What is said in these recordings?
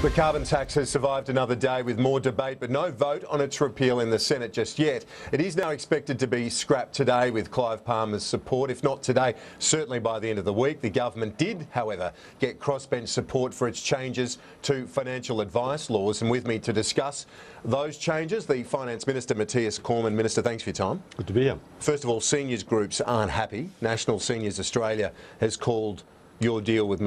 The carbon tax has survived another day with more debate but no vote on its repeal in the Senate just yet. It is now expected to be scrapped today with Clive Palmer's support. If not today, certainly by the end of the week. The government did, however, get crossbench support for its changes to financial advice laws. And with me to discuss those changes, the Finance Minister Mathias Cormann. Minister, thanks for your time. Good to be here. First of all, seniors groups aren't happy. National Seniors Australia has called your deal with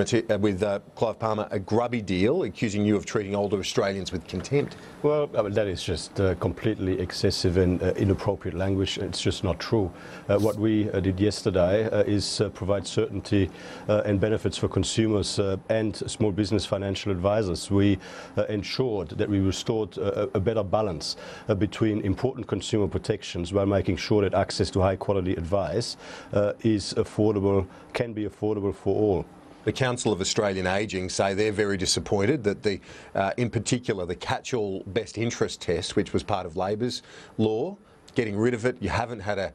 Clive Palmer a grubby deal, accusing you of treating older Australians with contempt. Well, I mean, that is just completely excessive and inappropriate language. It's just not true. What we did yesterday is provide certainty and benefits for consumers and small business financial advisors. We ensured that we restored a better balance between important consumer protections while making sure that access to high quality advice is affordable, can be affordable for all. The Council of Australian Ageing say they're very disappointed that in particular, the catch-all best interest test, which was part of Labor's law, getting rid of it, you haven't had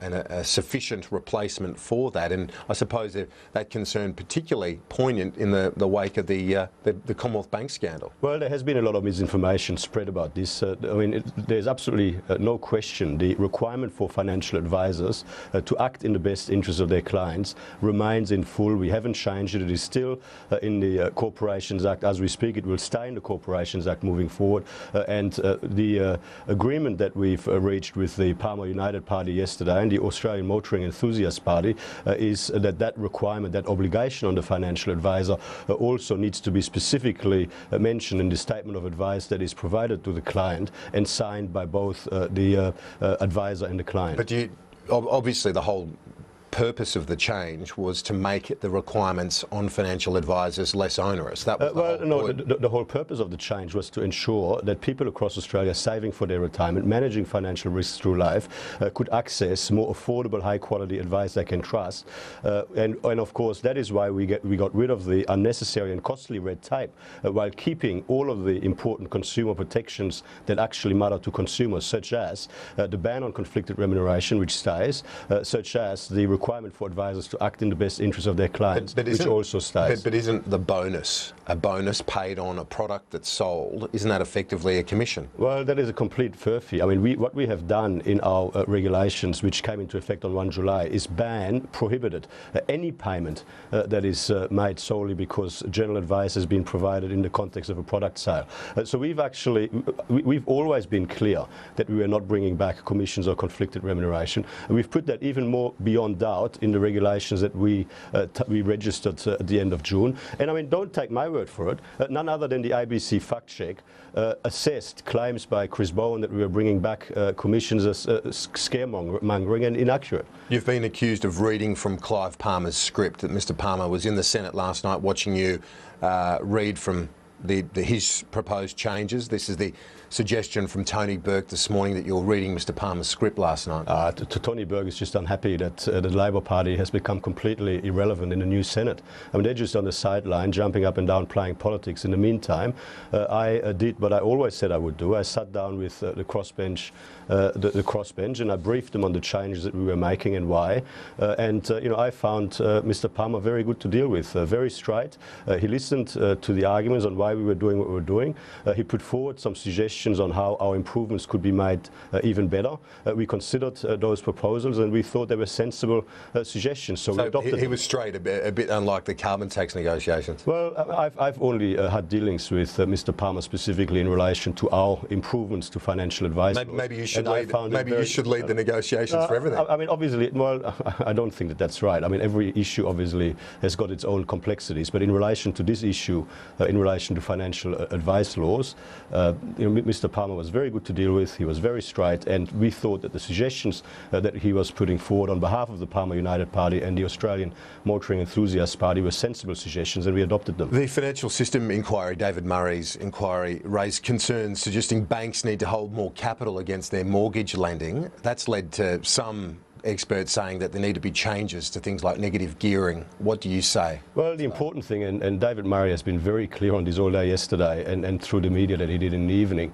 a sufficient replacement for that. And I suppose that concern particularly poignant in the wake of the Commonwealth Bank scandal. Well, there has been a lot of misinformation spread about this. I mean, there's absolutely no question the requirement for financial advisors to act in the best interest of their clients remains in full. We haven't changed it. It is still in the Corporations Act as we speak. It will stay in the Corporations Act moving forward. And the agreement that we've reached with the Palmer United Party yesterday and the Australian Motoring Enthusiasts Party is that requirement, that obligation on the financial advisor also needs to be specifically mentioned in the statement of advice that is provided to the client and signed by both the advisor and the client. But obviously the whole purpose of the change was to make the requirements on financial advisors less onerous. That was the whole purpose of the change was to ensure that people across Australia saving for their retirement, managing financial risks through life, could access more affordable, high-quality advice they can trust. And of course, that is why we got rid of the unnecessary and costly red tape while keeping all of the important consumer protections that actually matter to consumers, such as the ban on conflicted remuneration, which stays, such as the requirement for advisors to act in the best interest of their clients, which also stays. But isn't the bonus a bonus paid on a product that's sold? Isn't that effectively a commission? Well, that is a complete furphy. I mean, what we have done in our regulations, which came into effect on 1 July, is prohibited any payment that is made solely because general advice has been provided in the context of a product sale. So we've always been clear that we are not bringing back commissions or conflicted remuneration. And we've put that even more beyond doubt in the regulations that we registered at the end of June. And I mean, don't take my word for it. None other than the ABC fact check assessed claims by Chris Bowen that we were bringing back commissions as scaremongering and inaccurate. You've been accused of reading from Clive Palmer's script. That Mr. Palmer was in the Senate last night watching you read from his proposed changes. This is the suggestion from Tony Burke this morning that you're reading Mr. Palmer's script last night. Tony Burke is just unhappy that the Labor Party has become completely irrelevant in the new Senate. I mean, they're just on the sideline, jumping up and down, playing politics. In the meantime, I did what I always said I would do. I sat down with the crossbench, and I briefed them on the changes that we were making and why. I found Mr. Palmer very good to deal with, very straight. He listened to the arguments on why we were doing what we were doing. He put forward some suggestions on how our improvements could be made even better. We considered those proposals and we thought they were sensible suggestions. So we adopted he was straight, a bit unlike the carbon tax negotiations. Well, I've only had dealings with Mr. Palmer specifically in relation to our improvements to financial advice. Maybe you should lead the negotiations for everything. I mean, obviously, well, I don't think that that's right. I mean, every issue obviously has got its own complexities, but in relation to this issue, in relation to financial advice laws, Mr. Palmer was very good to deal with. He was very straight, and we thought that the suggestions that he was putting forward on behalf of the Palmer United Party and the Australian Motoring Enthusiasts Party were sensible suggestions, and we adopted them. The Financial System Inquiry, David Murray's inquiry, raised concerns suggesting banks need to hold more capital against their mortgage lending. That's led to some experts saying that there need to be changes to things like negative gearing. What do you say? Well, the important thing, and David Murray has been very clear on this all day yesterday and through the media that he did in the evening,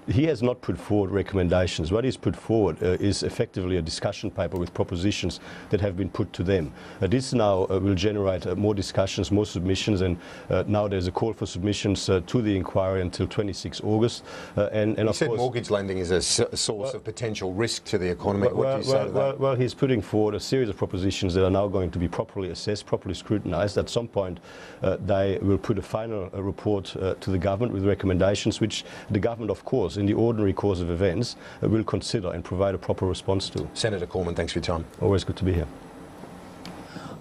he has not put forward recommendations. What he's put forward is effectively a discussion paper with propositions that have been put to them. This now will generate more discussions, more submissions, and now there's a call for submissions to the inquiry until 26 August. And you of said course, mortgage lending is a source of potential risk to the economy. What do you say to that? Well, he's putting forward a series of propositions that are now going to be properly assessed, properly scrutinised. At some point, they will put a final report to the government with recommendations, which the government, of course, in the ordinary course of events, will consider and provide a proper response to. Senator Cormann, thanks for your time. Always good to be here.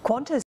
Qantas